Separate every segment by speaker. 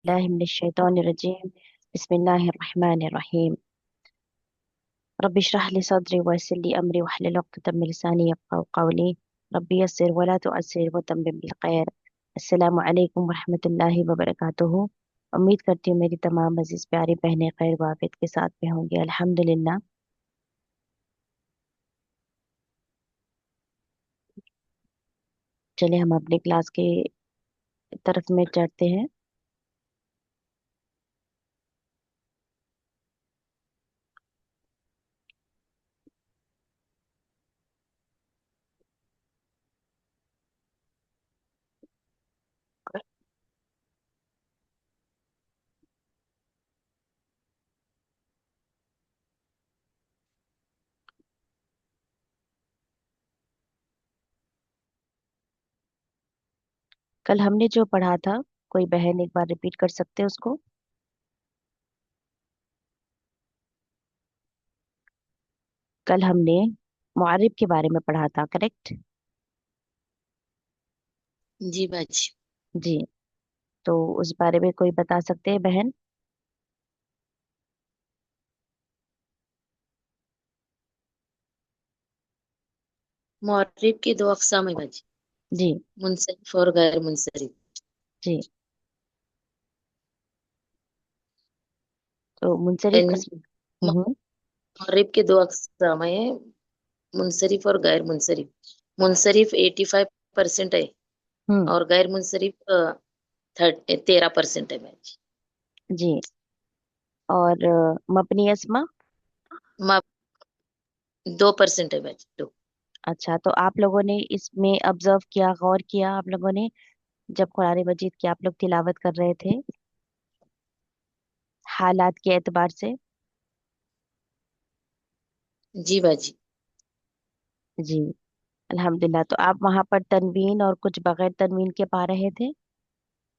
Speaker 1: الله من الشيطان الرجيم. بسم الله الرحمن الرحيم. رب اشرح لي صدري ويسر لي أمري واحلل عقدة من لساني يفقهوا قولي. رب يسر ولا تعسر وتمم بالخير. السلام عليكم ورحمة الله वबरकातुहू। उम्मीद करती हूँ मेरी तमाम अजीज प्यारी बहनें खैर वाफियत के साथ में होंगी, अल्हम्दुलिल्लाह। चले हम अपनी क्लास की तरफ में चढ़ते हैं। कल हमने जो पढ़ा था, कोई बहन एक बार रिपीट कर सकते हैं उसको। कल हमने मुआरिब के बारे में पढ़ा था, करेक्ट?
Speaker 2: जी बाजी।
Speaker 1: जी। तो उस बारे में कोई बता सकते हैं बहन?
Speaker 2: मुअर्रिब की दो अकसाम है बाजी।
Speaker 1: जी।
Speaker 2: मुनसरिफ और गैर मुनसरिफ।
Speaker 1: जी। तो मुंसरिफ
Speaker 2: इन
Speaker 1: अस्म। हम्म।
Speaker 2: मुअर्रिब के दो अकसाम है, मुनसरिफ और गैर मुनसरिफ। मुनसरिफ 85% है
Speaker 1: हम्म।
Speaker 2: और गैर मुनसरिफ 13% है बाजी।
Speaker 1: जी। और मबनी अस्मा।
Speaker 2: मा 2% है बाजी, 2।
Speaker 1: अच्छा, तो आप लोगों ने इसमें ऑब्जर्व किया, गौर किया आप लोगों ने, जब कुरान मजीद की आप लोग तिलावत कर रहे थे, हालात के एतबार से?
Speaker 2: जी बाजी।
Speaker 1: जी। अल्हम्दुलिल्लाह। तो आप वहां पर तनवीन और कुछ बगैर तनवीन के पा रहे थे?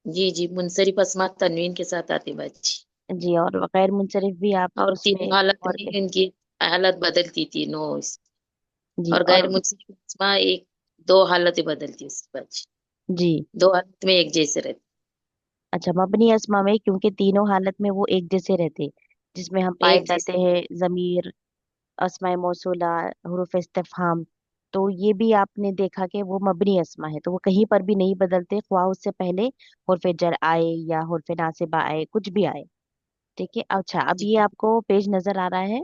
Speaker 2: जी जी, मुनसरिफ अस्मा तनवीन के साथ आती बाजी।
Speaker 1: जी। और गैर मुंसरिफ भी आप
Speaker 2: और
Speaker 1: उसमें
Speaker 2: तीनों हालत
Speaker 1: गौर
Speaker 2: में
Speaker 1: के?
Speaker 2: इनकी हालत बदलती थी, नो।
Speaker 1: जी।
Speaker 2: और
Speaker 1: और
Speaker 2: गैर मुनसरिफ अस्मा एक दो हालतें बदलती है बाजी।
Speaker 1: जी।
Speaker 2: दो हालत में एक जैसे रहते।
Speaker 1: अच्छा, मबनी अस्मा में क्योंकि तीनों हालत में वो एक जैसे रहते, जिसमें हम पाए
Speaker 2: एक
Speaker 1: जाते
Speaker 2: जैसे।
Speaker 1: हैं जमीर, अस्माए मौसूला, हुरूफ इस्तिफहाम। तो ये भी आपने देखा कि वो मबनी अस्मा है, तो वो कहीं पर भी नहीं बदलते, ख्वाह उससे पहले हुर्फ जर आए या हुर्फ नासिबा आए, कुछ भी आए। ठीक है। अच्छा, अब
Speaker 2: जी
Speaker 1: ये आपको पेज नजर आ रहा है?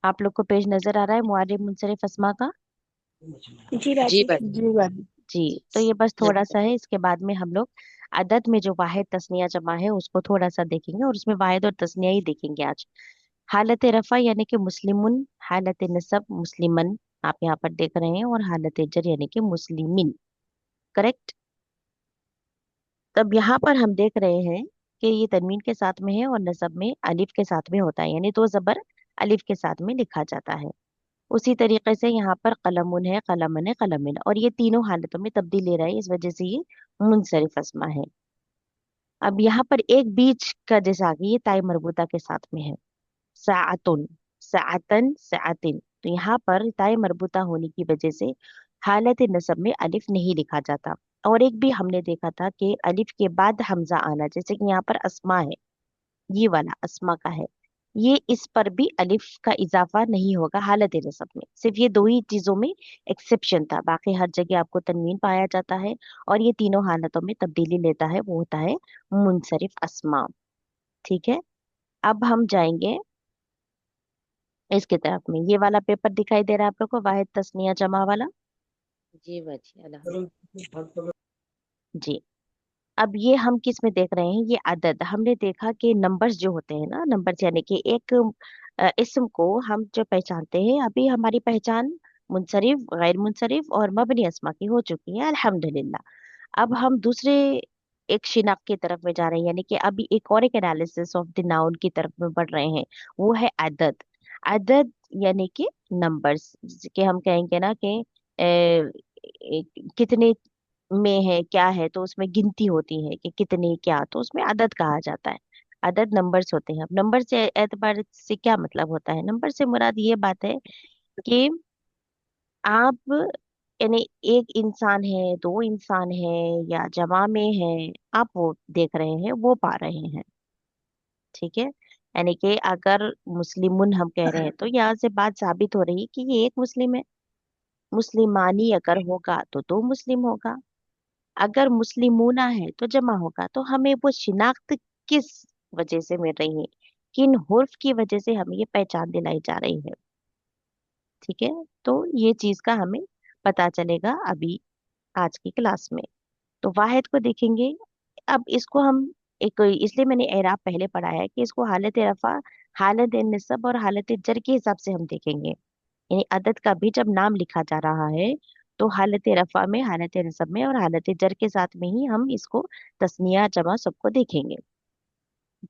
Speaker 1: आप लोग को पेज नजर आ रहा है मुआरिब मुनसरिफ अस्मा का?
Speaker 3: जी
Speaker 2: जी
Speaker 3: बाजी।
Speaker 2: बाजी।
Speaker 3: जी बाजी।
Speaker 1: जी। तो ये बस थोड़ा
Speaker 2: नजर।
Speaker 1: सा है, इसके बाद में हम लोग अदद में जो वाहिद तस्निया जमा है उसको थोड़ा सा देखेंगे, और उसमें वाहिद और तस्निया ही देखेंगे आज। हालत रफा यानी कि मुस्लिमुन, हालत नसब मुस्लिमन, आप यहाँ पर देख रहे हैं, और हालत जर यानी कि मुस्लिमिन। करेक्ट। तब यहाँ पर हम देख रहे हैं कि ये तनवीन के साथ में है और नसब में अलिफ के साथ में होता है, यानी दो जबर अलिफ के साथ में लिखा जाता है। उसी तरीके से यहाँ पर कलमुन है, कलमन है, कलमिन, और ये तीनों हालतों में तब्दील ले रहा है, इस वजह से ये मुनसरिफ अस्मा है। अब यहाँ पर एक बीच का जैसा आगे ये ताई मरबूता के साथ में है, साअतुन, साअतन, साअतिन। तो यहाँ पर ताई मरबूता होने की वजह से हालत नसब में अलिफ नहीं लिखा जाता। और एक भी हमने देखा था कि अलिफ के बाद हमजा आना, जैसे कि यहाँ पर अस्मा है, ये वाला अस्मा का है, ये इस पर भी अलिफ का इजाफा नहीं होगा हालत नसब में। सिर्फ ये दो ही चीजों में एक्सेप्शन था, बाकी हर जगह आपको तनवीन पाया जाता है, और ये तीनों हालतों में तब्दीली लेता है, वो होता है मुनसरिफ अस्मा। ठीक है। अब हम जाएंगे इसकी तरफ में, ये वाला पेपर दिखाई दे रहा है आप लोग को, वाहिद तस्निया जमा वाला?
Speaker 2: जी बाजी, अल्हम्दुलिल्लाह।
Speaker 1: जी। अब ये हम किस में देख रहे हैं, ये अदद। हमने देखा कि नंबर्स जो होते हैं ना, नंबर्स यानी कि एक इस्म को हम जो पहचानते हैं, अभी हमारी पहचान मुनसरिफ, गैर मुनसरिफ और मबनी अस्मा की हो चुकी है, अल्हम्दुलिल्लाह। अब हम दूसरे एक शिनाख्त की तरफ में जा रहे हैं, यानी कि अभी एक और एक एनालिसिस ऑफ द नाउन की तरफ में बढ़ रहे हैं, वो है अदद। अदद यानी कि नंबर्स, कि हम कहेंगे ना कि कितने में है, क्या है, तो उसमें गिनती होती है कि कितने क्या, तो उसमें अदद कहा जाता है। अदद नंबर्स होते हैं। अब नंबर से एतबार से क्या मतलब होता है? नंबर से मुराद ये बात है कि आप यानी एक इंसान है, दो इंसान है, या जमा में है, आप वो देख रहे हैं, वो पा रहे हैं। ठीक है, यानी कि अगर मुस्लिमुन हम कह रहे हैं तो यहाँ से बात साबित हो रही है कि ये एक मुस्लिम है। मुस्लिमानी अगर होगा तो दो मुस्लिम होगा, अगर मुस्लिमूना है तो जमा होगा। तो हमें वो शिनाख्त किस वजह से मिल रही है, किन हुर्फ की वजह से हमें ये पहचान दिलाई जा रही है। ठीक है, तो ये चीज का हमें पता चलेगा अभी आज की क्लास में। तो वाहिद को देखेंगे। अब इसको हम एक, इसलिए मैंने एराब पहले पढ़ाया है कि इसको हालत रफा, हालत निस्ब और हालत जर के हिसाब से हम देखेंगे। यानी अदद का भी जब नाम लिखा जा रहा है तो हालत रफा में, हालत नस्ब में और हालत जर के साथ में ही हम इसको तस्निया जमा सबको देखेंगे,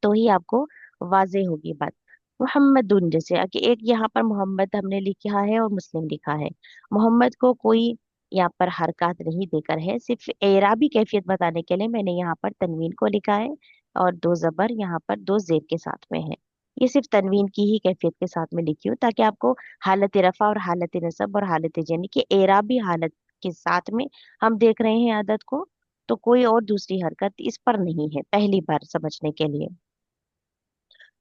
Speaker 1: तो ही आपको वाजे होगी बात। मोहम्मदुन, जैसे कि एक यहाँ पर मोहम्मद हमने लिखा है और मुस्लिम लिखा है। मोहम्मद को कोई यहाँ पर हरकत नहीं देकर है, सिर्फ एराबी कैफियत बताने के लिए मैंने यहाँ पर तनवीन को लिखा है, और दो जबर यहाँ पर दो जेर के साथ में है। ये सिर्फ तनवीन की ही कैफियत के साथ में लिखी हूँ, ताकि आपको हालत रफा और हालत नसब और हालत यानी कि एराबी हालत के साथ में हम देख रहे हैं आदत को, तो कोई और दूसरी हरकत इस पर नहीं है, पहली बार समझने के लिए।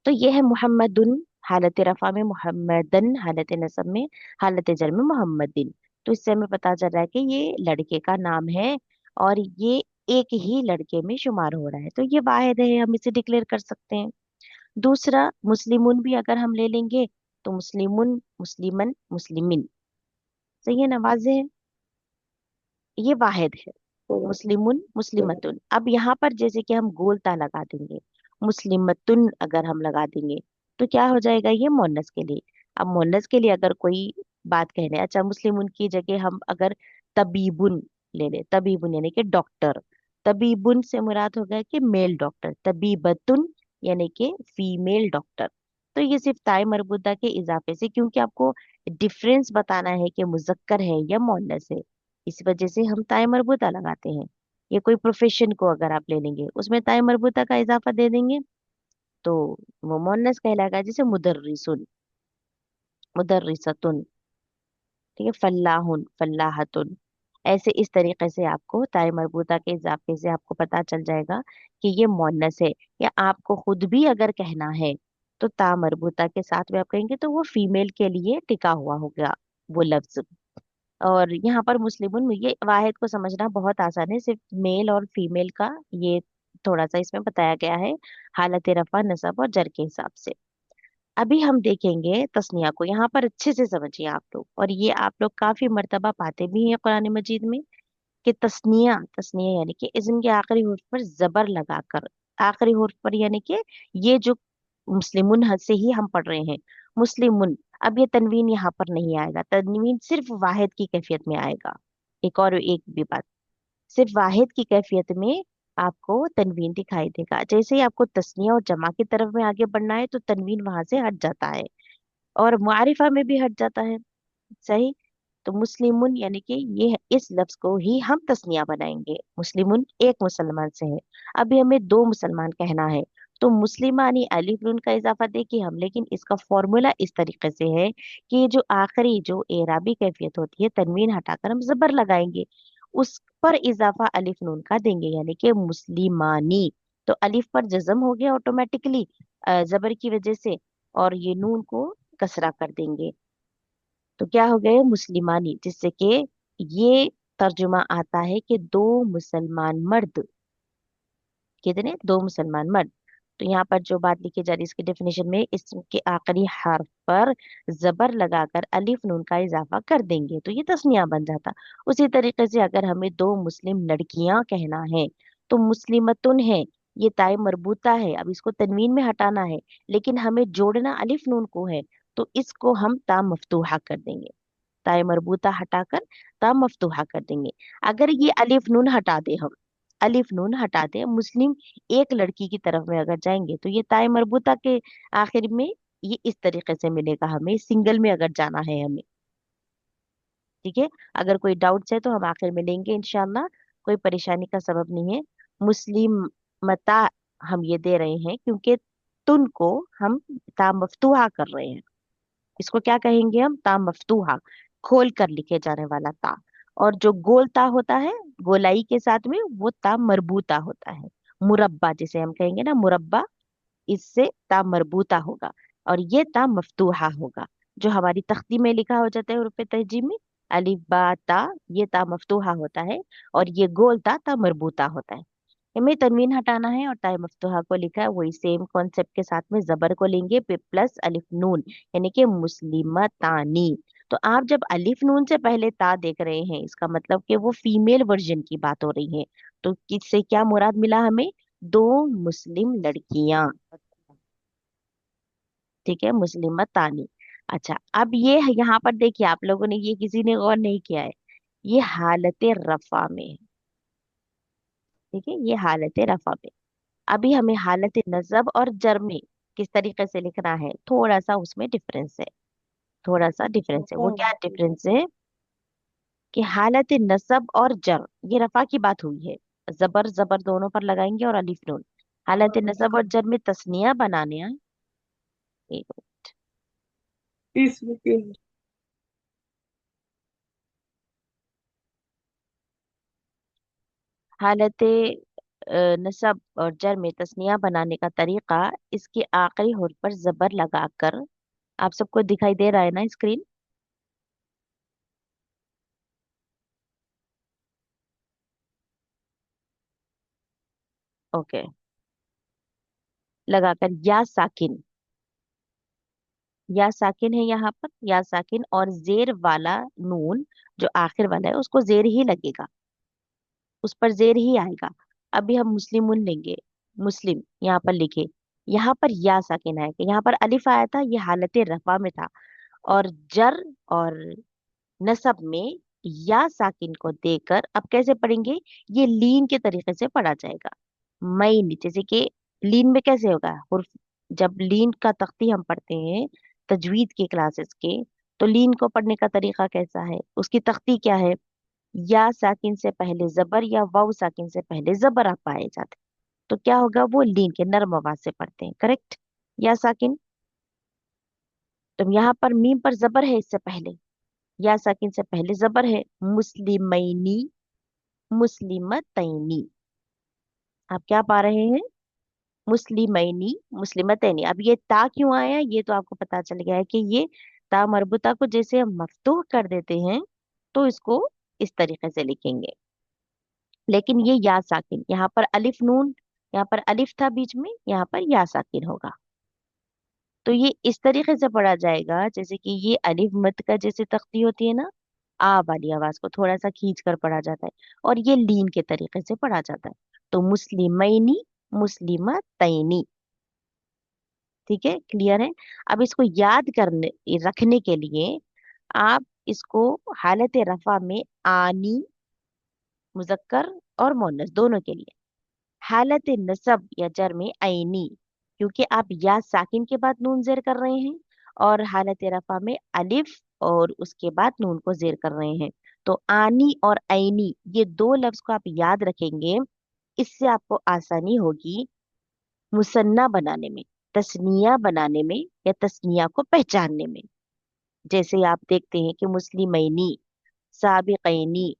Speaker 1: तो ये है मुहम्मदुन हालत रफा में, मुहम्मदन हालत नसब में, हालत जर में मोहम्मदिन। तो इससे हमें पता चल रहा है कि ये लड़के का नाम है, और ये एक ही लड़के में शुमार हो रहा है, तो ये वाहिद है, हम इसे डिक्लेयर कर सकते हैं। दूसरा, मुस्लिमुन भी अगर हम ले लेंगे तो मुस्लिमुन, मुस्लिमन, मुस्लिमिन, सही है ना, वाज़ेह है, ये वाहिद है। मुस्लिमुन, मुस्लिमतुन। अब यहाँ पर जैसे कि हम गोलता लगा देंगे, मुस्लिमतुन अगर हम लगा देंगे तो क्या हो जाएगा, ये मोनस के लिए। अब मोनस के लिए अगर कोई बात कह रहे हैं, अच्छा मुस्लिमुन की जगह हम अगर तबीबुन ले ले, तबीबुन यानी कि डॉक्टर, तबीबुन से मुराद हो गया कि मेल डॉक्टर, तबीबतुन यानी कि फीमेल डॉक्टर। तो ये सिर्फ ताई मरबूता के इजाफे से, क्योंकि आपको डिफरेंस बताना है कि मुजक्कर है या मोनस है, इस वजह से हम ताय मरबूता लगाते हैं। ये कोई प्रोफेशन को अगर आप ले लेंगे, उसमें ताय मरबूता का इजाफा दे देंगे तो वो मुअन्नस कहलाएगा, जैसे मुदर्रिसुन, मुदर्रिसतुन। ठीक है, फल्लाहुन, फल्लाहतुन। ऐसे इस तरीके से आपको ताय मरबूता के इजाफे से आपको पता चल जाएगा कि ये मुअन्नस है। या आपको खुद भी अगर कहना है तो ता मरबूता के साथ में आप कहेंगे तो वो फीमेल के लिए टिका हुआ होगा वो लफ्ज। और यहाँ पर मुस्लिमुन में ये वाहिद को समझना बहुत आसान है, सिर्फ मेल और फीमेल का ये थोड़ा सा इसमें बताया गया है, हालत रफा नसब और जर के हिसाब से। अभी हम देखेंगे तस्निया को, यहाँ पर अच्छे से समझिए आप लोग, और ये आप लोग काफी मर्तबा पाते भी हैं कुरान मजीद में, कि तस्निया, तस्निया यानी कि इस्म के आखिरी हुर्फ पर जबर लगाकर, आखिरी हुर्फ पर, यानी कि ये जो मुस्लिमुन हद से ही हम पढ़ रहे हैं, मुस्लिमुन। अब ये तनवीन यहाँ पर नहीं आएगा, तनवीन सिर्फ वाहिद की कैफियत में आएगा। एक और एक भी बात, सिर्फ वाहिद की कैफियत में आपको तनवीन दिखाई देगा। जैसे ही आपको तस्निया और जमा की तरफ में आगे बढ़ना है तो तनवीन वहां से हट जाता है, और मारिफा में भी हट जाता है। सही। तो मुस्लिमुन यानी कि ये, इस लफ्ज को ही हम तस्निया बनाएंगे, मुस्लिमुन एक मुसलमान से है। अभी हमें दो मुसलमान कहना है, तो मुस्लिमानी अलिफ नून का इजाफा देखिए हम, लेकिन इसका फॉर्मूला इस तरीके से है कि ये जो आखिरी जो एराबी कैफियत होती है, तनवीन हटाकर हम जबर लगाएंगे, उस पर इजाफा अलिफ नून का देंगे, यानी कि मुस्लिमानी। तो अलिफ पर जज्म हो गया ऑटोमेटिकली जबर की वजह से, और ये नून को कसरा कर देंगे, तो क्या हो गए, मुस्लिमानी, जिससे कि ये तर्जुमा आता है कि दो मुसलमान मर्द, कितने, दो मुसलमान मर्द। तो यहाँ पर जो बात लिखी जा रही है इसकी डेफिनेशन में, इसके आखिरी हर्फ पर जबर लगाकर अलिफ नून का इजाफा कर देंगे तो ये तस्निया बन जाता। उसी तरीके से अगर हमें दो मुस्लिम लड़कियां कहना है तो मुस्लिमतुन है, ये ताई मरबूता है, अब इसको तनवीन में हटाना है, लेकिन हमें जोड़ना अलिफ नून को है, तो इसको हम ता मफ्तूहा कर देंगे, ताए मरबूता हटाकर ता मफ्तूहा कर देंगे। अगर ये अलिफ नून हटा दे हम, अलिफ नून हटा दे, मुस्लिम एक लड़की की तरफ में अगर जाएंगे तो ये ताए मरबूता के आखिर में ये इस तरीके से मिलेगा, हमें सिंगल में अगर जाना है हमें। ठीक है, अगर कोई डाउट्स है तो हम आखिर में लेंगे इंशाल्लाह, कोई परेशानी का सबब नहीं है। मुस्लिम मता हम ये दे रहे हैं क्योंकि तुन को हम ता मफ्तूहा कर रहे हैं, इसको क्या कहेंगे हम, ता मफ्तूहा, खोल कर लिखे जाने वाला ता। और जो गोल ता होता है गोलाई के साथ में, वो ता मरबूता होता है। मुरब्बा जिसे हम कहेंगे ना, मुरब्बा, इससे ता मरबूता होगा। और ये ता मफ्तूहा होगा, जो हमारी तख्ती में लिखा हो जाता है हुरूफ तहजीब में, अलिफ बा ता, ये ता मफ्तूहा होता है। और ये गोल ता ता मरबूता होता है। हमें तनवीन हटाना है और ताए मफ्तूहा को लिखा है, वही सेम कॉन्सेप्ट के साथ में जबर को लेंगे पे प्लस अलिफ नून, यानी कि मुस्लिमतानी। तो आप जब अलिफ नून से पहले ता देख रहे हैं, इसका मतलब कि वो फीमेल वर्जन की बात हो रही है। तो किससे क्या मुराद मिला हमें? दो मुस्लिम लड़कियां। ठीक है, मुस्लिमतानी। अच्छा, अब ये यहाँ पर देखिए, आप लोगों ने ये किसी ने गौर नहीं किया है, ये हालत रफा में है। ठीक है, ये हालत रफा में। अभी हमें हालत नजब और जर में किस तरीके से लिखना है, थोड़ा सा उसमें डिफरेंस है। थोड़ा सा डिफरेंस है, वो क्या डिफरेंस है? कि हालत नसब और जर, ये रफा की बात हुई है, जबर जबर दोनों पर लगाएंगे और अलिफ नून। हालत नसब और जर में तस्निया बनाने हैं। एक हालत नसब और जर में तस्निया बनाने का तरीका, इसके आखिरी हुर्फ पर जबर लगाकर, आप सबको दिखाई दे रहा है ना स्क्रीन? ओके, लगाकर या साकिन, या साकिन है यहाँ पर, या साकिन, और जेर वाला नून जो आखिर वाला है उसको जेर ही लगेगा, उस पर जेर ही आएगा। अभी हम मुस्लिमुन लेंगे, मुस्लिम यहाँ पर लिखे, यहाँ पर या साकिन आएगा, यहाँ पर अलिफ आया था, ये हालत रफा में था। और जर और नसब में या साकिन को देकर अब कैसे पढ़ेंगे? ये लीन के तरीके से पढ़ा जाएगा। मई, जैसे कि लीन में कैसे होगा हुर्फ, जब लीन का तख्ती हम पढ़ते हैं तजवीद के क्लासेस के, तो लीन को पढ़ने का तरीका कैसा है, उसकी तख्ती क्या है? या साकिन से पहले जबर या वाव साकिन से पहले जबर आप पाए जाते हैं। तो क्या होगा, वो लीन के नर्म आवाज से पढ़ते हैं, करेक्ट? या साकिन। तो यहाँ पर मीम पर जबर है, इससे पहले या साकिन से पहले जबर है, मुस्लिमैनी, मुस्लिमतैनी। आप क्या पा रहे हैं? मुस्लिमैनी, मुस्लिमतैनी। अब ये ता क्यों आया, ये तो आपको पता चल गया है कि ये ता मरबूता को जैसे हम मफ्तूह कर देते हैं, तो इसको इस तरीके से लिखेंगे। लेकिन ये या साकिन, यहाँ पर अलिफ नून, यहाँ पर अलिफ था बीच में, यहाँ पर या साकिन होगा। तो ये इस तरीके से पढ़ा जाएगा जैसे कि ये अलिफ मत का जैसे तख्ती होती है ना, आ वाली आवाज को थोड़ा सा खींच कर पढ़ा जाता है, और ये लीन के तरीके से पढ़ा जाता है। तो मुस्लिमैनी, मुस्लिमा तैनी। ठीक है, क्लियर है? अब इसको याद करने रखने के लिए आप इसको हालत रफा में आनी, मुजक्कर और मोनस दोनों के लिए, हालत नसब या जर में ऐनी, क्योंकि आप या साकिन के बाद नून जेर कर रहे हैं, और हालत रफा में अलिफ और उसके बाद नून को जेर कर रहे हैं। तो आनी और ऐनी, ये दो लफ्ज को आप याद रखेंगे, इससे आपको आसानी होगी मुसन्ना बनाने में, तस्निया बनाने में, या तस्निया को पहचानने में। जैसे आप देखते हैं कि मुस्लिमैनी, साबिकैनी।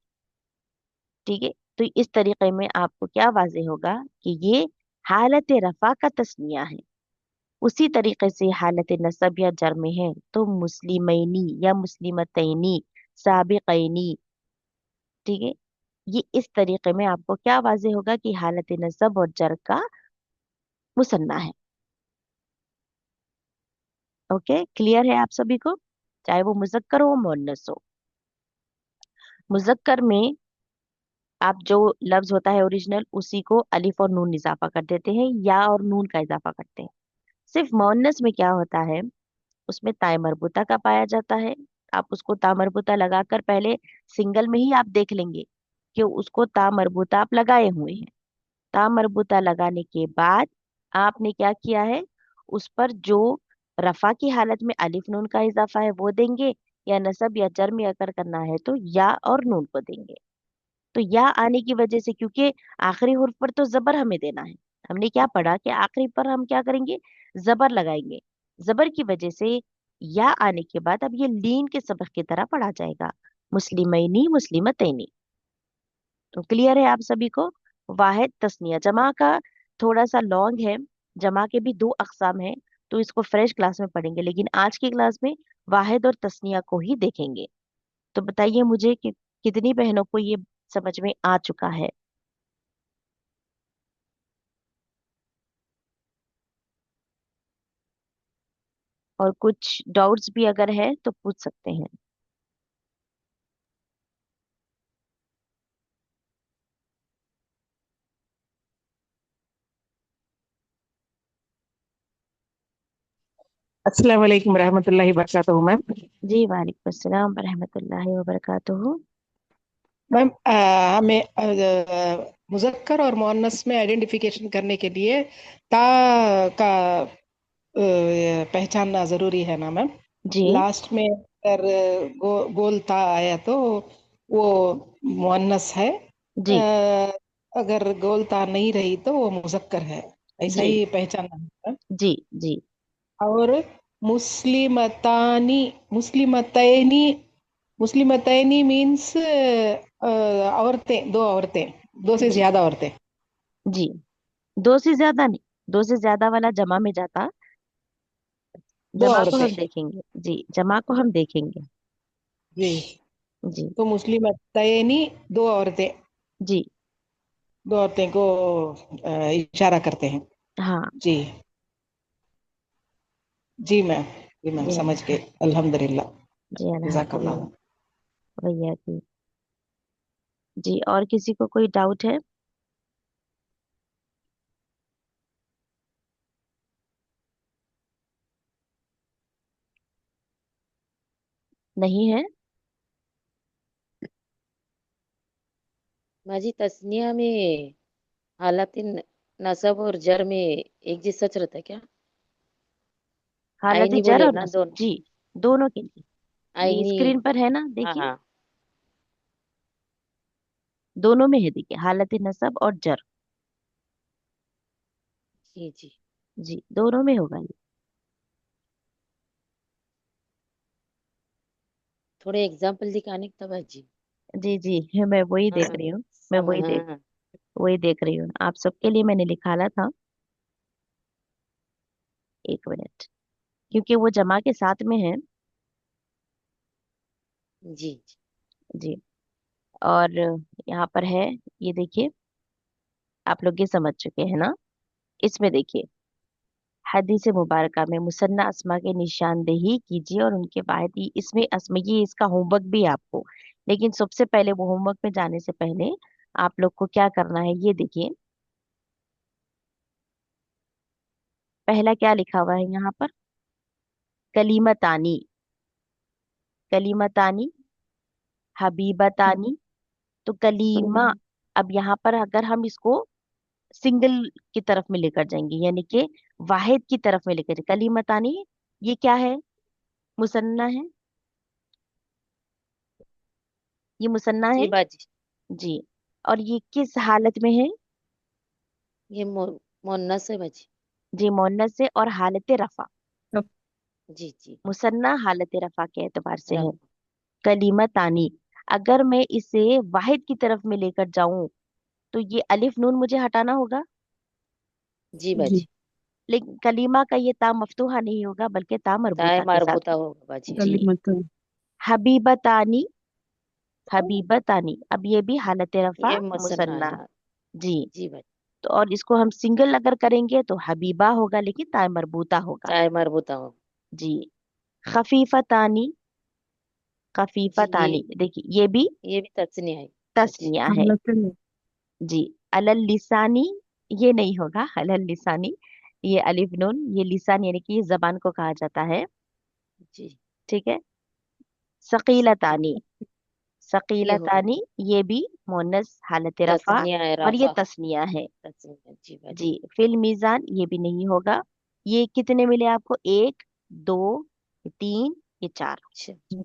Speaker 1: ठीक है, तो इस तरीके में आपको क्या वाज़ेह होगा कि ये हालत रफा का तस्निया है। उसी तरीके से हालत नसब या जर में है तो मुस्लिमैनी या मुस्लिमतैनी, साबिकैनी। ठीक है, ये इस तरीके में आपको क्या वाज़ेह होगा कि हालत नसब और जर का मुसन्ना है। ओके, क्लियर है आप सभी को? चाहे वो मुजक्कर हो मुअन्नस हो। मुजक्कर में आप जो लफ्ज होता है ओरिजिनल, उसी को अलिफ और नून इजाफा कर देते हैं, या और नून का इजाफा करते हैं। सिर्फ मुअन्नस में क्या होता है, उसमें ताए मरबूता का पाया जाता है। आप उसको ता मरबूता लगाकर पहले सिंगल में ही आप देख लेंगे कि उसको ता मरबूता आप लगाए हुए हैं। ता मरबूता लगाने के बाद आपने क्या किया है, उस पर जो रफा की हालत में अलिफ नून का इजाफा है वो देंगे, या नसब या जर में अगर करना है तो या और नून को देंगे। तो या आने की वजह से, क्योंकि आखिरी हुर्फ पर तो जबर हमें देना है, हमने क्या पढ़ा कि आखिरी पर हम क्या करेंगे, जबर लगाएंगे। जबर की वजह से या आने के बाद अब ये लीन के सबक की तरह पढ़ा जाएगा, मुस्लिमैनी मुस्लिमतैनी। तो क्लियर है आप सभी को। वाहिद तस्निया जमा का थोड़ा सा लॉन्ग है, जमा के भी दो अकसाम है, तो इसको फ्रेश क्लास में पढ़ेंगे, लेकिन आज की क्लास में वाहिद और तस्निया को ही देखेंगे। तो बताइए मुझे कि कितनी बहनों को ये समझ में आ चुका है, और कुछ डाउट्स भी अगर है तो पूछ सकते हैं।
Speaker 3: अस्सलाम वालेकुम रहमतुल्लाहि वबरकातुहू मैम।
Speaker 1: जी वालेकुम अस्सलाम रहमतुल्लाहि व बरकातुहू।
Speaker 3: मैम हमें मुज़क्कर और मुअन्नस में आइडेंटिफिकेशन करने के लिए ता का पहचानना ज़रूरी है ना मैम।
Speaker 1: जी
Speaker 3: लास्ट में अगर गोल ता आया तो वो मुअन्नस है,
Speaker 1: जी
Speaker 3: अगर गोल ता नहीं रही तो वो मुज़क्कर है। ऐसा
Speaker 1: जी
Speaker 3: ही पहचानना है मैम।
Speaker 1: जी जी
Speaker 3: और मुस्लिमतानी मुस्लिमतैनी मुस्लिमतैनी मीन्स औरतें, दो औरतें, दो से
Speaker 1: जी
Speaker 3: ज्यादा औरतें।
Speaker 1: जी। दो से ज्यादा नहीं, दो से ज्यादा वाला जमा में जाता।
Speaker 3: दो
Speaker 1: जमा को
Speaker 3: औरतें।
Speaker 1: हम देखेंगे, जी जमा को हम देखेंगे।
Speaker 3: जी।
Speaker 1: जी
Speaker 3: तो मुस्लिमतैनी, दो औरतें,
Speaker 1: जी
Speaker 3: दो औरतें को इशारा करते हैं।
Speaker 1: हाँ।
Speaker 3: जी। जी मैम। जी मैम
Speaker 1: जी
Speaker 3: समझ गए। अल्हम्दुलिल्लाह।
Speaker 1: जी
Speaker 3: जज़ाकल्लाह।
Speaker 1: अल्हम्दुलिल्लाह। भैया की। जी और किसी को कोई डाउट है? नहीं है?
Speaker 2: माजी तस्निया में हालत नसब और जर में एक जी सच रहता है क्या?
Speaker 1: हालत
Speaker 2: आईनी
Speaker 1: जर
Speaker 2: बोले
Speaker 1: और
Speaker 2: ना
Speaker 1: नस्ब,
Speaker 2: दोनों।
Speaker 1: जी दोनों के लिए। ये
Speaker 2: आईनी।
Speaker 1: स्क्रीन पर है ना,
Speaker 2: हाँ
Speaker 1: देखिए।
Speaker 2: हाँ।
Speaker 1: दोनों में है, देखिए हालत नसब और जर।
Speaker 2: जी जी।
Speaker 1: जी दोनों में होगा ये।
Speaker 2: थोड़े एग्जाम्पल दिखाने का था जी।
Speaker 1: जी जी मैं वही
Speaker 2: हाँ
Speaker 1: देख
Speaker 2: हाँ।
Speaker 1: रही हूँ। मैं
Speaker 2: सम
Speaker 1: वही देख
Speaker 2: हाँ।
Speaker 1: वही देख रही हूँ, आप सबके लिए मैंने निकाला था। एक मिनट, क्योंकि वो जमा के साथ में है।
Speaker 2: जी जी।
Speaker 1: जी। और यहाँ पर है, ये देखिए, आप लोग ये समझ चुके हैं ना। इसमें देखिए, हदीस मुबारका में मुसन्ना अस्मा की निशानदेही कीजिए और उनके बाद ही इसमें अस्मा, ये इसका होमवर्क भी है आपको। लेकिन सबसे पहले वो होमवर्क में जाने से पहले आप लोग को क्या करना है ये देखिए। पहला क्या लिखा हुआ है यहाँ पर? कलीमतानी, कलीमतानी, हबीबतानी। तो कलीमा, अब यहाँ पर अगर हम इसको सिंगल की तरफ में लेकर जाएंगे, यानी कि वाहिद की तरफ में लेकर जाएंगे, कलीमतानी, ये क्या है? मुसन्ना है, ये मुसन्ना है।
Speaker 2: जी बाजी।
Speaker 1: जी। और ये किस हालत में है?
Speaker 2: ये मोन्नस है बाजी।
Speaker 1: जी मुअन्नस से, और हालत रफा।
Speaker 2: जी जी।
Speaker 1: मुसन्ना हालत रफा के एतबार से है।
Speaker 2: रफ।
Speaker 1: कलीमतानी, अगर मैं इसे वाहिद की तरफ में लेकर जाऊं तो ये अलिफ नून मुझे हटाना होगा।
Speaker 2: जी
Speaker 3: जी।
Speaker 2: बाजी।
Speaker 1: लेकिन कलीमा का ये ता मफ्तूहा नहीं होगा, बल्कि ता
Speaker 2: ताए
Speaker 1: मरबूता के साथ
Speaker 2: मारबूता
Speaker 1: में।
Speaker 2: होगा बाजी।
Speaker 1: जी।
Speaker 3: कलीमत।
Speaker 1: हबीबतानी, हबीबतानी, अब ये भी हालत रफा
Speaker 2: ये मुसन्ना
Speaker 1: मुसन्ना।
Speaker 2: है।
Speaker 1: जी।
Speaker 2: जी बाजी।
Speaker 1: तो और इसको हम सिंगल अगर करेंगे तो हबीबा होगा, लेकिन ता मरबूता होगा।
Speaker 2: ताए मारबूता होगा।
Speaker 1: जी। खफीफतानी,
Speaker 2: जी
Speaker 1: खफीफतानी, देखिए ये भी
Speaker 2: ये भी तस्नी है बाजी।
Speaker 1: तस्निया है। जी। अलल लिसानी, ये नहीं होगा अलल लिसानी, ये अलिफ नून, ये लिसान यानी कि ये जबान को कहा जाता है।
Speaker 2: जी।
Speaker 1: ठीक है। सकीलतानी,
Speaker 2: ये होगा।
Speaker 1: सकीलतानी, ये भी मुअन्नस हालत रफा,
Speaker 2: तस्निया है
Speaker 1: और ये
Speaker 2: रफा।
Speaker 1: तस्निया है।
Speaker 2: तस्निया जी
Speaker 1: जी।
Speaker 2: बाजी।
Speaker 1: फिल मीजान, ये भी नहीं होगा। ये कितने मिले आपको? एक, दो, ये तीन, ये चार।
Speaker 2: अच्छा।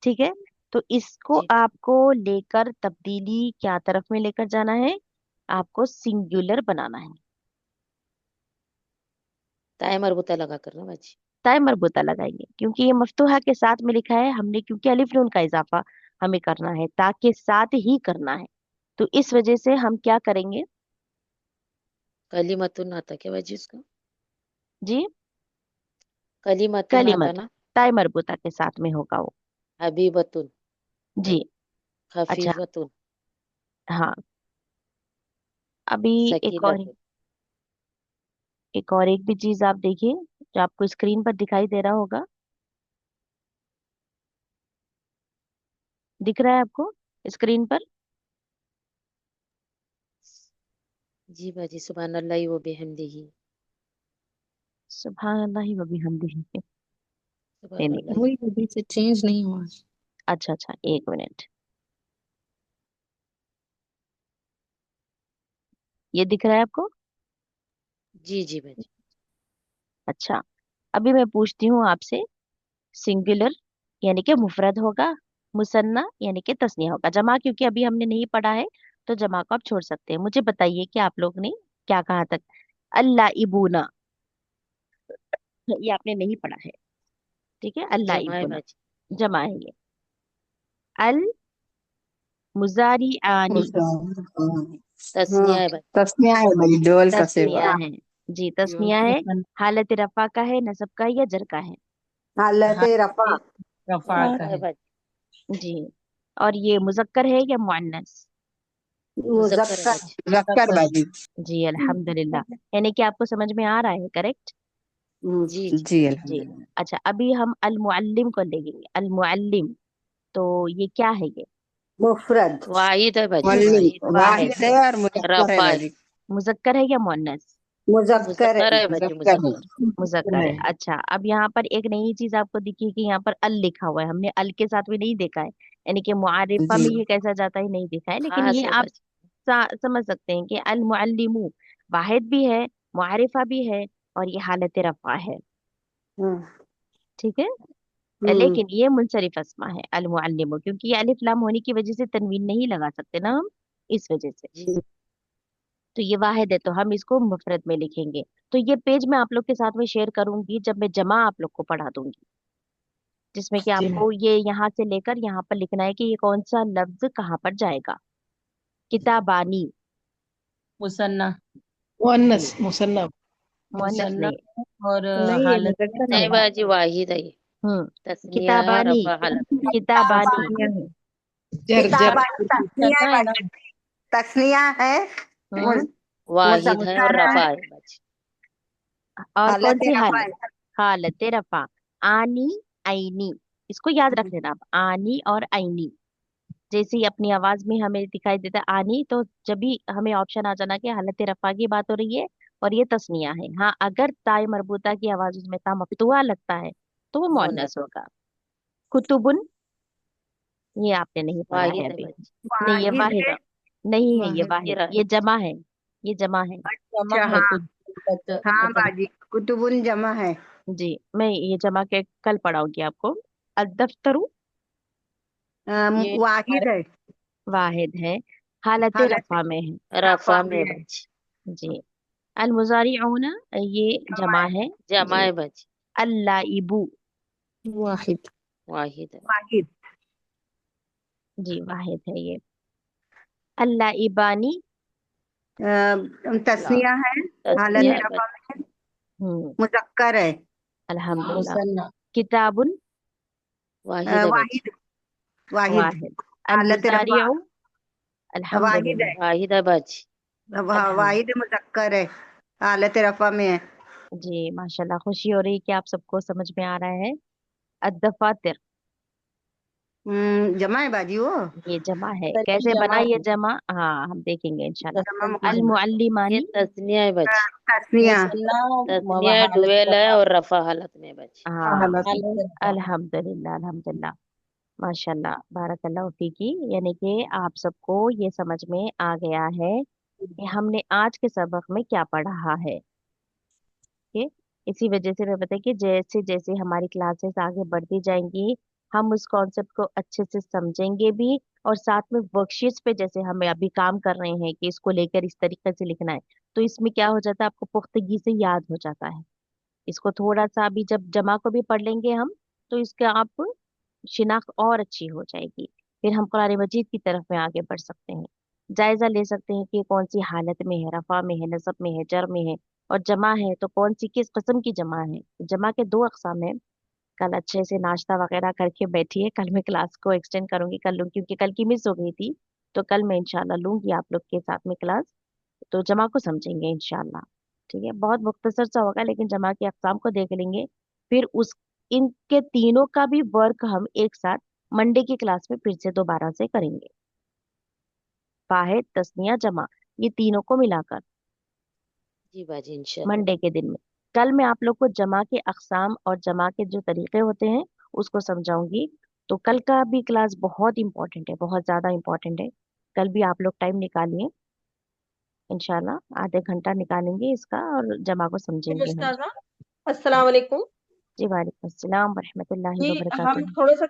Speaker 1: ठीक है। तो इसको
Speaker 2: जी।
Speaker 1: आपको लेकर तब्दीली क्या तरफ में लेकर जाना है? आपको सिंगुलर बनाना है।
Speaker 2: ताए मरबूता लगा करना बाजी।
Speaker 1: ताय मरबूता लगाएंगे क्योंकि ये मफ्तूहा के साथ में लिखा है हमने, क्योंकि अलिफ नून का इजाफा हमें करना है, ता के साथ ही करना है। तो इस वजह से हम क्या करेंगे?
Speaker 2: कलीमतुन आता क्या बाजी उसका?
Speaker 1: जी,
Speaker 2: कलीमतुन आता
Speaker 1: कलीमत
Speaker 2: ना?
Speaker 1: ताय मरबूता के साथ में होगा वो।
Speaker 2: हबीबतुन,
Speaker 1: जी। अच्छा।
Speaker 2: खफीफतुन,
Speaker 1: हाँ। अभी एक और
Speaker 2: सकीलतुन।
Speaker 1: एक भी चीज आप देखिए, जो आपको स्क्रीन पर दिखाई दे रहा होगा। दिख रहा है आपको स्क्रीन पर?
Speaker 2: जी बाजी, सुबहान अल्लाह व बिहम्दिही।
Speaker 1: सुभान अल्लाह व बिहम्दिही। नहीं
Speaker 2: सुबहान
Speaker 1: नहीं।
Speaker 2: अल्लाह।
Speaker 4: वही अभी से चेंज नहीं हुआ।
Speaker 1: अच्छा अच्छा, एक मिनट। ये दिख रहा है आपको?
Speaker 2: जी जी बाजी।
Speaker 1: अच्छा। अभी मैं पूछती हूँ आपसे, सिंगुलर यानी कि मुफरद होगा, मुसन्ना यानी कि तस्निया होगा, जमा क्योंकि अभी हमने नहीं पढ़ा है तो जमा को आप छोड़ सकते हैं। मुझे बताइए कि आप लोग ने क्या कहा तक? अल्लाह इबूना, ये आपने नहीं पढ़ा है, ठीक है? अल्लाह
Speaker 2: जमा है
Speaker 1: इबूना
Speaker 2: बाजी।
Speaker 1: जमा है ये। अल मुजारी आनी,
Speaker 2: तस्निया है बाजी।
Speaker 4: तस्निया है भाई, डोल का
Speaker 1: तस्निया
Speaker 4: सेवा।
Speaker 1: है। जी, तस्निया है। हालत रफा का है, नसब का है या जर का है?
Speaker 4: हालत रफा।
Speaker 5: रफा का
Speaker 2: रफा है
Speaker 5: है।
Speaker 2: बाजी।
Speaker 1: जी। और ये मुजक्कर है या मुअन्नस?
Speaker 2: मुजक्कर है
Speaker 4: मुजक्कर।
Speaker 2: बाजी।
Speaker 4: मुजक्कर बाजी।
Speaker 1: जी अल्हम्दुलिल्लाह, यानी कि आपको समझ में आ रहा है, करेक्ट?
Speaker 2: जी जी।
Speaker 4: जी
Speaker 1: जी।
Speaker 4: अल्हम्दुलिल्लाह।
Speaker 1: अच्छा, अभी हम अल मुअल्लिम को लेंगे। अल मुअल्लिम, तो ये क्या है ये?
Speaker 4: मुफरद।
Speaker 2: वाहिद है बाजी,
Speaker 4: मुअल्लिम
Speaker 2: वाहिद।
Speaker 1: वाहिद
Speaker 4: वाहिद
Speaker 1: है।
Speaker 4: है और मुजक्कर है
Speaker 2: रफा है।
Speaker 4: बाजी।
Speaker 1: मुजक्कर है या मुअन्नस?
Speaker 4: मुजक्कर है।
Speaker 2: मुजक्कर है बाजी,
Speaker 4: मुजक्कर है।
Speaker 2: मुजक्कर।
Speaker 1: मुजक्कर है। अच्छा, अब यहाँ पर एक नई चीज आपको दिखी कि यहाँ पर अल लिखा हुआ है, हमने अल के साथ भी नहीं देखा है, यानी कि मुआरिफा
Speaker 4: जी
Speaker 1: में ये कैसा जाता है नहीं देखा है, लेकिन
Speaker 2: खास
Speaker 1: ये
Speaker 2: है
Speaker 1: आप
Speaker 2: बाजी।
Speaker 1: समझ सकते हैं कि अल मुअल्लिमु वाहिद भी है, मुआरिफा भी है, और ये हालत रफा है।
Speaker 4: हम्म
Speaker 1: ठीक है?
Speaker 4: हम्म,
Speaker 1: लेकिन ये मुनसरिफ अस्मा है अल मुअल्लिमु, क्योंकि ये अलिफ लाम होने की वजह से तनवीन नहीं लगा सकते ना हम, इस वजह से।
Speaker 2: जी
Speaker 1: तो ये वाहिद है, तो हम इसको मुफरद में लिखेंगे। तो ये पेज मैं आप लोग के साथ में शेयर करूंगी जब मैं जमा आप लोग को पढ़ा दूंगी, जिसमें कि
Speaker 3: जी
Speaker 1: आपको ये यहाँ से लेकर यहाँ पर लिखना है कि ये कौन सा लफ्ज कहाँ पर जाएगा। किताबानी,
Speaker 5: मुसन्ना।
Speaker 3: मुअन्नस मुसन्ना।
Speaker 1: मुअन्नस
Speaker 5: मुसन्ना
Speaker 1: नहीं।
Speaker 5: और
Speaker 4: नहीं है
Speaker 5: हालत
Speaker 4: मुजक्कर
Speaker 2: नहीं
Speaker 4: है।
Speaker 2: बाजी, वाहिद है ये। तस्निया है,
Speaker 1: किताबानी,
Speaker 2: रफा हालत।
Speaker 1: किताबानी।
Speaker 4: तस्निया है।
Speaker 3: जर जर
Speaker 4: किताबानी तस्निया
Speaker 5: करना
Speaker 4: है
Speaker 5: है ना।
Speaker 4: बाजी। तस्निया है।
Speaker 1: हम्म।
Speaker 4: मुज-
Speaker 2: वाहिद है और
Speaker 4: मुजक्कर है।
Speaker 2: रफा है बाजी।
Speaker 1: और कौन
Speaker 4: हालत
Speaker 1: सी
Speaker 4: रफा
Speaker 1: हालत?
Speaker 4: है।
Speaker 1: हालत रफा। आनी, आईनी, इसको याद रख लेना आप, आनी और आईनी। जैसे ही अपनी आवाज में हमें दिखाई देता है आनी, तो जब भी हमें ऑप्शन आ जाना कि हालत रफा की बात हो रही है और ये तस्निया है। हाँ, अगर ताई मरबूता की आवाज उसमें ता मफ्तूहा लगता है तो वो
Speaker 2: मोनस।
Speaker 1: मुअन्नस होगा। कुतुबुन, ये आपने नहीं पढ़ा है
Speaker 2: वाहिद है
Speaker 1: अभी।
Speaker 2: बाजी।
Speaker 1: नहीं, ये
Speaker 4: वाहिद
Speaker 1: वाहिद
Speaker 4: है।
Speaker 1: नहीं है, ये
Speaker 5: वाहिद।
Speaker 1: वाहिद,
Speaker 2: तेरा
Speaker 1: ये जमा है, ये जमा है।
Speaker 5: जमा
Speaker 4: अच्छा
Speaker 5: है
Speaker 4: हाँ।
Speaker 5: कुछ।
Speaker 4: हाँ बाजी, कुतुबुन जमा है।
Speaker 1: जी, मैं ये जमा के कल पढ़ाऊंगी आपको। अदफ्तरु
Speaker 5: ये
Speaker 4: वाहिद है।
Speaker 1: वाहिद है, हालत
Speaker 4: हालत
Speaker 1: रफा में है।
Speaker 4: रफा
Speaker 2: रफा
Speaker 4: में
Speaker 2: में
Speaker 4: है।
Speaker 2: बाजी।
Speaker 1: जी। अल मुजारिऊना, ये
Speaker 4: जमा
Speaker 1: जमा
Speaker 4: है।
Speaker 1: है।
Speaker 2: जमा
Speaker 1: जी।
Speaker 2: है बाजी।
Speaker 1: अल्लाइबु,
Speaker 5: वाहिद।
Speaker 2: वाहिद है।
Speaker 4: वाहिद।
Speaker 1: जी वाहिद है ये। अल्लाइबानी,
Speaker 4: तस्निया है। हालत
Speaker 2: तस्निया है
Speaker 4: रफा
Speaker 2: बाजी।
Speaker 4: में।
Speaker 1: हम्म।
Speaker 4: मुजक्कर है।
Speaker 1: अल्हम्दुलिल्लाह।
Speaker 5: मुसन्ना।
Speaker 1: किताबुन,
Speaker 2: वाहिद है बाजी।
Speaker 4: वाहिद। वाहिद।
Speaker 1: वाहिद। अल
Speaker 4: हालत रफा।
Speaker 1: मुजारिउ,
Speaker 4: वाहिद है।
Speaker 1: अल्हम्दुलिल्लाह।
Speaker 2: वाहिद है बाजी।
Speaker 1: अल्हम्द
Speaker 4: वाहिद मुजक्कर है। हालत रफा में है।
Speaker 1: जी माशाल्लाह, खुशी हो रही है कि आप सबको समझ में आ रहा है। अद्दफातिर,
Speaker 4: जमा है बाजी वो।
Speaker 1: ये जमा है,
Speaker 5: तस्नीया
Speaker 1: कैसे बना
Speaker 5: जमा
Speaker 1: ये
Speaker 5: है।
Speaker 1: जमा? हाँ, हम देखेंगे इंशाल्लाह।
Speaker 4: जमा
Speaker 5: तस्नीया
Speaker 1: अल
Speaker 5: जमा।
Speaker 2: ये
Speaker 1: मुअल्लिमानी,
Speaker 2: तस्निया है बाजी।
Speaker 4: तस्निया।
Speaker 5: मुसन्ना
Speaker 2: तस्निया है,
Speaker 5: हालत
Speaker 2: डुएल है
Speaker 5: रफा।
Speaker 2: और रफा हालत में बाजी।
Speaker 1: हाँ।
Speaker 5: हालत रफा।
Speaker 1: अल्हम्दुलिल्लाह, अल्हम्दुलिल्लाह। माशाल्लाह, बारकल्लाह फीकी, यानी कि आप सबको ये समझ में आ गया है कि हमने आज के सबक में क्या पढ़ा है। के इसी वजह से मैं बताया कि जैसे जैसे हमारी क्लासेस आगे बढ़ती जाएंगी, हम उस कॉन्सेप्ट को अच्छे से समझेंगे भी, और साथ में वर्कशीट्स पे जैसे हमें अभी काम कर रहे हैं कि इसको लेकर इस तरीके से लिखना है, तो इसमें क्या हो जाता है, आपको पुख्तगी से याद हो जाता है। इसको थोड़ा सा अभी जब जमा को भी पढ़ लेंगे हम तो इसका आप शिनाख्त और अच्छी हो जाएगी। फिर हम कुरान मजीद की तरफ में आगे बढ़ सकते हैं, जायजा ले सकते हैं कि कौन सी हालत में है, रफा में है, नसब में है, जर में है, और जमा है तो कौन सी किस किस्म की जमा है। जमा के दो अकसाम है। कल अच्छे से नाश्ता वगैरह करके बैठिए, कल मैं क्लास को एक्सटेंड करूंगी, कल लूँ क्योंकि कल की मिस हो गई थी, तो कल मैं इंशाल्लाह लूंगी आप लोग के साथ में क्लास। तो जमा को समझेंगे इंशाल्लाह। ठीक है, बहुत मुख्तसर सा होगा लेकिन जमा के अक़साम को देख लेंगे। फिर उस इनके तीनों का भी वर्क हम एक साथ मंडे की क्लास में फिर से दोबारा से करेंगे। वाहिद, तस्निया, जमा, ये तीनों को मिलाकर
Speaker 2: जी बाजी इंशाल्लाह।
Speaker 1: मंडे के दिन में। कल मैं आप लोग को जमा के अक़साम और जमा के जो तरीके होते हैं उसको समझाऊंगी। तो कल का भी क्लास बहुत इंपॉर्टेंट है, बहुत ज्यादा इंपॉर्टेंट है। कल भी आप लोग टाइम निकालिए, इंशाल्लाह आधे घंटा निकालेंगे इसका और जमा को समझेंगे हम।
Speaker 6: उस्ताजा अस्सलाम वालेकुम।
Speaker 1: जी वालेकुम अस्सलाम वरहमतुल्लाहि
Speaker 6: जी हम
Speaker 1: वबरकातुहू।
Speaker 6: थोड़ा सा